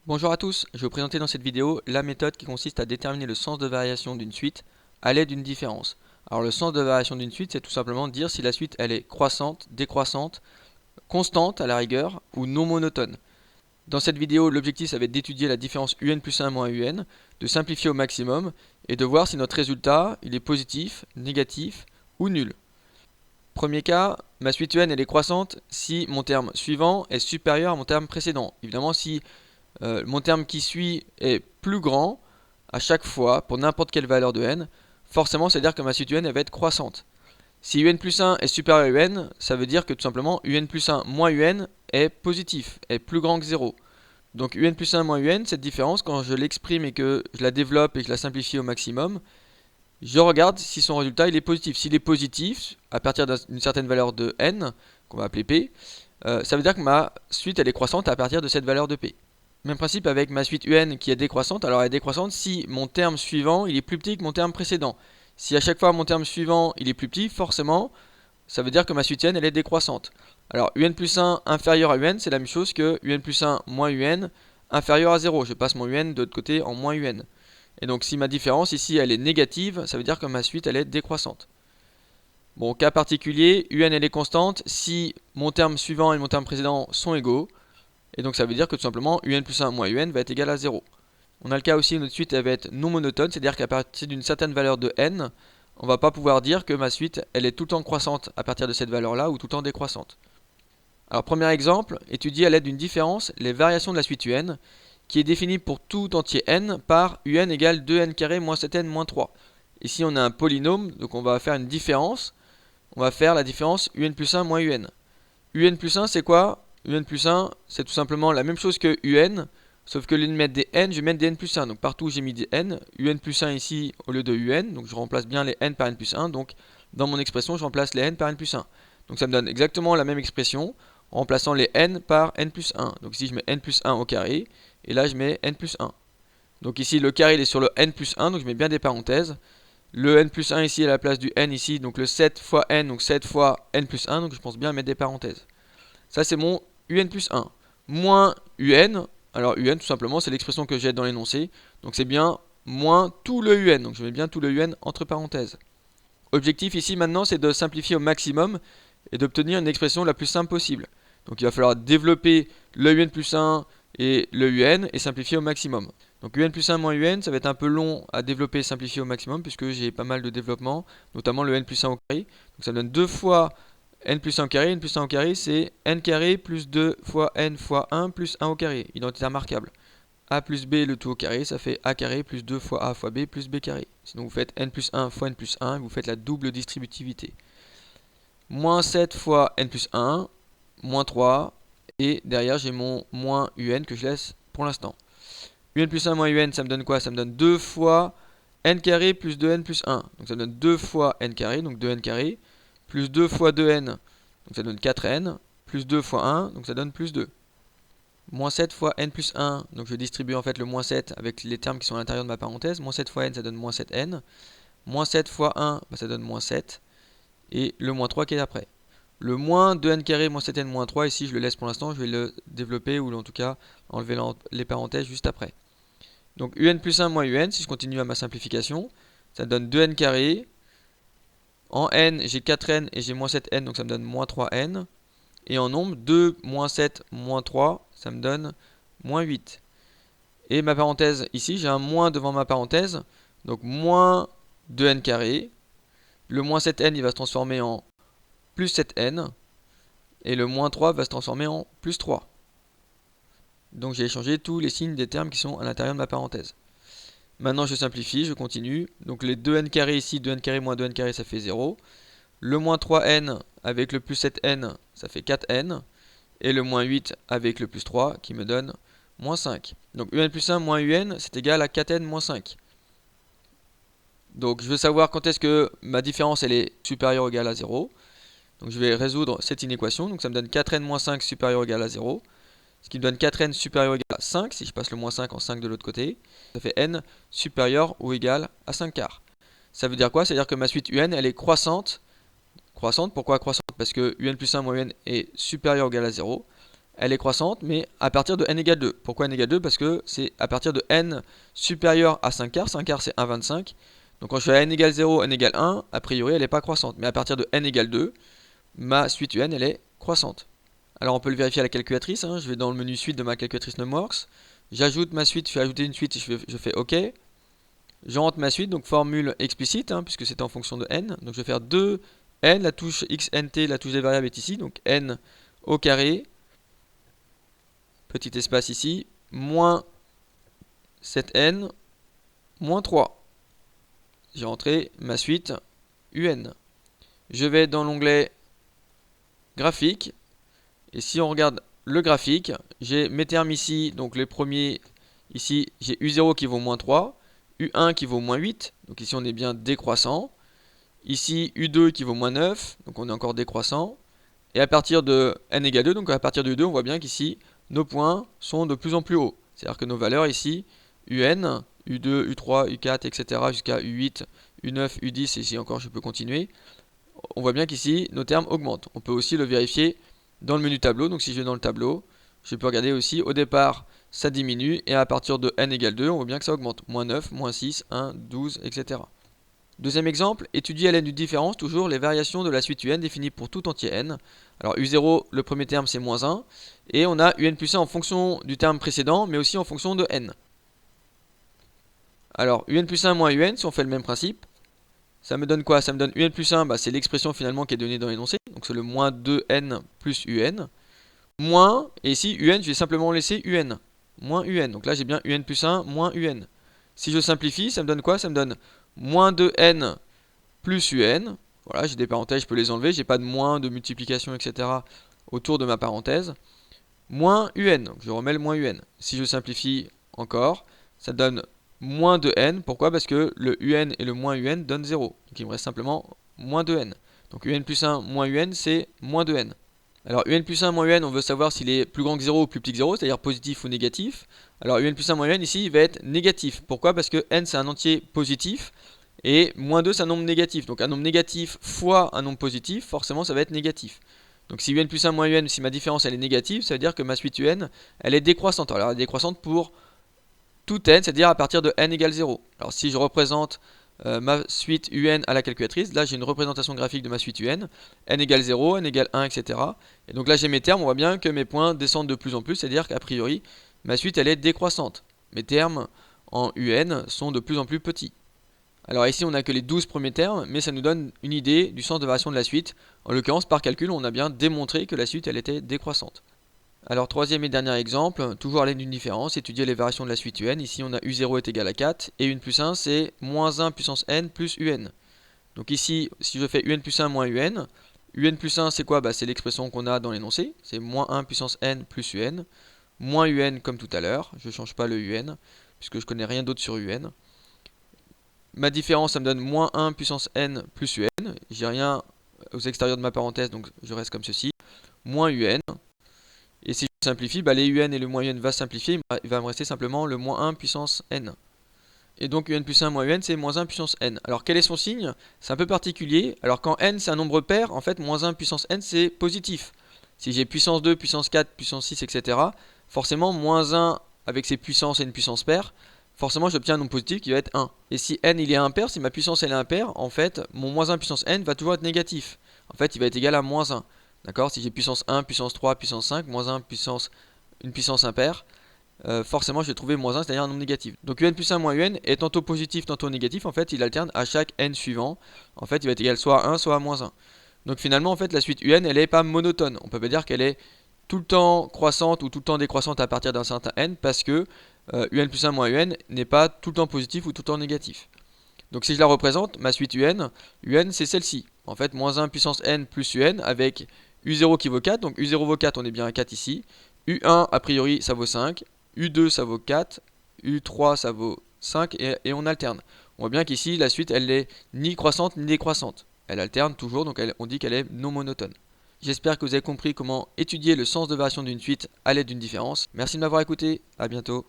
Bonjour à tous, je vais vous présenter dans cette vidéo la méthode qui consiste à déterminer le sens de variation d'une suite à l'aide d'une différence. Alors le sens de variation d'une suite, c'est tout simplement dire si la suite elle est croissante, décroissante, constante à la rigueur ou non monotone. Dans cette vidéo, l'objectif ça va être d'étudier la différence un plus 1 moins un, de simplifier au maximum et de voir si notre résultat il est positif, négatif ou nul. Premier cas, ma suite un elle est croissante si mon terme suivant est supérieur à mon terme précédent. Évidemment, si mon terme qui suit est plus grand à chaque fois pour n'importe quelle valeur de n, forcément ça veut dire que ma suite un elle va être croissante. Si un plus 1 est supérieur à un, ça veut dire que tout simplement un plus 1 moins un est positif, est plus grand que 0. Donc un plus 1 moins un, cette différence, quand je l'exprime et que je la développe et que je la simplifie au maximum, je regarde si son résultat il est positif. S'il est positif, à partir d'une certaine valeur de n, qu'on va appeler p, ça veut dire que ma suite elle est croissante à partir de cette valeur de p. Même principe avec ma suite un qui est décroissante. Alors elle est décroissante si mon terme suivant il est plus petit que mon terme précédent. Si à chaque fois mon terme suivant il est plus petit, forcément ça veut dire que ma suite n elle est décroissante. Alors un plus 1 inférieur à un, c'est la même chose que un plus 1 moins un inférieur à 0. Je passe mon un de l'autre côté en moins un. Et donc si ma différence ici elle est négative, ça veut dire que ma suite elle est décroissante. Bon, cas particulier, un elle est constante si mon terme suivant et mon terme précédent sont égaux. Et donc ça veut dire que tout simplement un plus 1 moins un va être égal à 0. On a le cas aussi où notre suite elle va être non monotone, c'est-à-dire qu'à partir d'une certaine valeur de n, on va pas pouvoir dire que ma suite elle est tout le temps croissante à partir de cette valeur-là ou tout le temps décroissante. Alors premier exemple, étudier à l'aide d'une différence les variations de la suite un, qui est définie pour tout entier n par un égale 2n carré moins 7n moins 3. Ici on a un polynôme, donc on va faire une différence. On va faire la différence un plus 1 moins un. Un plus 1 c'est quoi? Un plus 1 c'est tout simplement la même chose que un, sauf que au lieu de mettre des n, je vais mettre des n plus 1. Donc partout où j'ai mis des n, un plus 1 ici au lieu de un, donc je remplace bien les n par n plus 1. Donc dans mon expression je remplace les n par n plus 1. Donc ça me donne exactement la même expression en remplaçant les n par n plus 1. Donc ici je mets n plus 1 au carré, et là je mets n plus 1. Donc ici le carré il est sur le n plus 1, donc je mets bien des parenthèses. Le n plus 1 ici à la place du n ici, donc le 7 fois n, donc 7 fois n plus 1, donc je pense bien mettre des parenthèses. Ça c'est mon un plus 1. Moins un, alors un tout simplement c'est l'expression que j'ai dans l'énoncé, donc c'est bien moins tout le un, donc je mets bien tout le un entre parenthèses. Objectif ici maintenant c'est de simplifier au maximum et d'obtenir une expression la plus simple possible. Donc il va falloir développer le un plus 1 et le un et simplifier au maximum. Donc un plus 1 moins un, ça va être un peu long à développer et simplifier au maximum puisque j'ai pas mal de développement, notamment le n plus 1 au carré. Donc ça me donne 2 fois n plus 1 au carré. N plus 1 au carré c'est n carré plus 2 fois n fois 1 plus 1 au carré. Identité remarquable. A plus b le tout au carré, ça fait a carré plus 2 fois a fois b plus b carré. Sinon vous faites n plus 1 fois n plus 1 et vous faites la double distributivité. Moins 7 fois n plus 1, moins 3, et derrière j'ai mon moins un que je laisse pour l'instant. Un plus 1 moins un, ça me donne quoi? Ça me donne 2 fois n carré plus 2n plus 1. Donc ça me donne 2 fois n carré, donc 2n carré, plus 2 fois 2n, donc ça donne 4n, plus 2 fois 1, donc ça donne plus 2. Moins 7 fois n plus 1, donc je distribue en fait le moins 7 avec les termes qui sont à l'intérieur de ma parenthèse. Moins 7 fois n, ça donne moins 7n. Moins 7 fois 1, bah, ça donne moins 7. Et le moins 3 qui est après. Le moins 2n carré moins 7n moins 3, ici je le laisse pour l'instant, je vais le développer ou en tout cas enlever les parenthèses juste après. Donc un plus 1 moins un, si je continue à ma simplification, ça donne 2n carré. En n, j'ai 4n et j'ai moins 7n, donc ça me donne moins 3n. Et en nombre, 2 moins 7 moins 3, ça me donne moins 8. Et ma parenthèse, ici, j'ai un moins devant ma parenthèse, donc moins 2n carré. Le moins 7n, il va se transformer en plus 7n. Et le moins 3 va se transformer en plus 3. Donc j'ai échangé tous les signes des termes qui sont à l'intérieur de ma parenthèse. Maintenant je simplifie, je continue. Donc les 2n carré ici, 2n carré moins 2n carré, ça fait 0. Le moins 3n avec le plus 7n, ça fait 4n. Et le moins 8 avec le plus 3 qui me donne moins 5. Donc un plus 1 moins un, c'est égal à 4n moins 5. Donc je veux savoir quand est-ce que ma différence elle est supérieure ou égale à 0. Donc je vais résoudre cette inéquation. Donc ça me donne 4n moins 5 supérieur ou égal à 0. Ce qui me donne 4n supérieur ou égal à 5. Si je passe le moins 5 en 5 de l'autre côté, ça fait n supérieur ou égal à 5 quarts. Ça veut dire quoi? Ça veut dire que ma suite un elle est croissante. Croissante, pourquoi croissante? Parce que un plus 1 moins un est supérieur ou égal à 0. elle est croissante, mais à partir de n égale 2. Pourquoi n égale 2? Parce que c'est à partir de n supérieur à 5 quarts. 5 quarts, c'est 1,25. Donc quand je suis à n égale 0, n égale 1, a priori, elle n'est pas croissante. Mais à partir de n égale 2, ma suite UN, elle est croissante. Alors on peut le vérifier à la calculatrice. Je vais dans le menu suite de ma calculatrice Numworks. J'ajoute ma suite, je fais ajouter une suite, je fais OK. J'entre ma suite, donc formule explicite, puisque c'est en fonction de n. Donc je vais faire 2n, la touche xnt, la touche des variables est ici, donc n au carré, petit espace ici, moins 7n, moins 3. J'ai rentré ma suite UN. Je vais dans l'onglet graphique, et si on regarde le graphique, j'ai mes termes ici, donc les premiers, ici j'ai U0 qui vaut moins 3, U1 qui vaut moins 8, donc ici on est bien décroissant, ici U2 qui vaut moins 9, donc on est encore décroissant, et à partir de n égale 2, donc à partir de U2, on voit bien qu'ici, nos points sont de plus en plus hauts, c'est-à-dire que nos valeurs ici, UN, U2, U3, U4, etc. jusqu'à U8, U9, U10, et ici encore je peux continuer, on voit bien qu'ici, nos termes augmentent. On peut aussi le vérifier dans le menu tableau. Donc si je vais dans le tableau, je peux regarder aussi, au départ, ça diminue, et à partir de n égale 2, on voit bien que ça augmente. Moins 9, moins 6, 1, 12, etc. Deuxième exemple, étudier à l'aide d'une différence, toujours les variations de la suite UN définies pour tout entier n. Alors U0, le premier terme c'est moins 1, et on a UN plus 1 en fonction du terme précédent, mais aussi en fonction de n. Alors UN plus 1 moins UN, si on fait le même principe, ça me donne quoi? Ça me donne UN plus 1, c'est l'expression finalement qui est donnée dans l'énoncé. Donc c'est le moins 2n plus UN. Moins, et ici UN, je vais simplement laisser UN. Moins UN. Donc là j'ai bien UN plus 1 moins UN. Si je simplifie, ça me donne quoi? Ça me donne moins 2n plus UN. Voilà, j'ai des parenthèses, je peux les enlever. J'ai pas de moins, de multiplication, etc. autour de ma parenthèse. Moins UN. Donc je remets le moins UN. Si je simplifie encore, ça donne moins de n. Pourquoi? Parce que le un et le moins un donnent 0. Donc il me reste simplement moins de n. Donc un plus 1 moins un, c'est moins de n. Alors un plus 1 moins un, on veut savoir s'il est plus grand que 0 ou plus petit que 0, c'est-à-dire positif ou négatif. Alors un plus 1 moins un ici, il va être négatif. Pourquoi? Parce que n c'est un entier positif et moins 2 c'est un nombre négatif. Donc un nombre négatif fois un nombre positif, forcément ça va être négatif. Donc si un plus 1 moins un, si ma différence elle est négative, ça veut dire que ma suite un, elle est décroissante. Alors elle est décroissante pour tout n, c'est-à-dire à partir de n égale 0. Alors si je représente ma suite UN à la calculatrice, là j'ai une représentation graphique de ma suite UN, n égale 0, n égale 1, etc. Et donc là j'ai mes termes, on voit bien que mes points descendent de plus en plus, c'est-à-dire qu'a priori, ma suite elle est décroissante. Mes termes en UN sont de plus en plus petits. Alors ici on n'a que les 12 premiers termes, mais ça nous donne une idée du sens de variation de la suite. En l'occurrence, par calcul, on a bien démontré que la suite elle était décroissante. Alors troisième et dernier exemple, toujours à l'aide d'une différence, étudier les variations de la suite UN. Ici on a U0 est égal à 4 et UN plus 1 c'est moins 1 puissance n plus UN. Donc ici si je fais UN plus 1 moins UN plus 1 c'est quoi? C'est l'expression qu'on a dans l'énoncé, c'est moins 1 puissance n plus UN, moins UN comme tout à l'heure, je ne change pas le UN puisque je connais rien d'autre sur UN. Ma différence ça me donne moins 1 puissance n plus UN, j'ai rien aux extérieurs de ma parenthèse donc je reste comme ceci, moins UN. Et si je simplifie, les UN et le moins UN va simplifier, il va me rester simplement le moins 1 puissance n. Et donc UN plus 1 moins UN c'est moins 1 puissance n. Alors quel est son signe? C'est un peu particulier. Alors quand n c'est un nombre pair, en fait moins 1 puissance n c'est positif. Si j'ai puissance 2, puissance 4, puissance 6, etc. forcément moins 1 avec ses puissances et une puissance paire, forcément j'obtiens un nombre positif qui va être 1. Et si n il est impair, si ma puissance elle est impaire, en fait mon moins 1 puissance n va toujours être négatif. En fait il va être égal à moins 1. D'accord? Si j'ai puissance 1, puissance 3, puissance 5, moins 1, une puissance impaire, forcément je vais trouver moins 1, c'est-à-dire un nombre négatif. Donc un plus 1 moins un est tantôt positif, tantôt négatif, en fait il alterne à chaque n suivant. En fait il va être égal soit à 1, soit à moins 1. Donc finalement en fait la suite UN elle n'est pas monotone. On peut pas dire qu'elle est tout le temps croissante ou tout le temps décroissante à partir d'un certain n, parce que un plus 1 moins un n'est pas tout le temps positif ou tout le temps négatif. Donc si je la représente, ma suite UN c'est celle-ci. En fait moins 1 puissance n plus un avec U0 qui vaut 4, donc U0 vaut 4, on est bien à 4 ici. U1 a priori ça vaut 5, U2 ça vaut 4, U3 ça vaut 5 et on alterne. On voit bien qu'ici la suite elle n'est ni croissante ni décroissante. Elle alterne toujours, donc on dit qu'elle est non monotone. J'espère que vous avez compris comment étudier le sens de variation d'une suite à l'aide d'une différence. Merci de m'avoir écouté, à bientôt.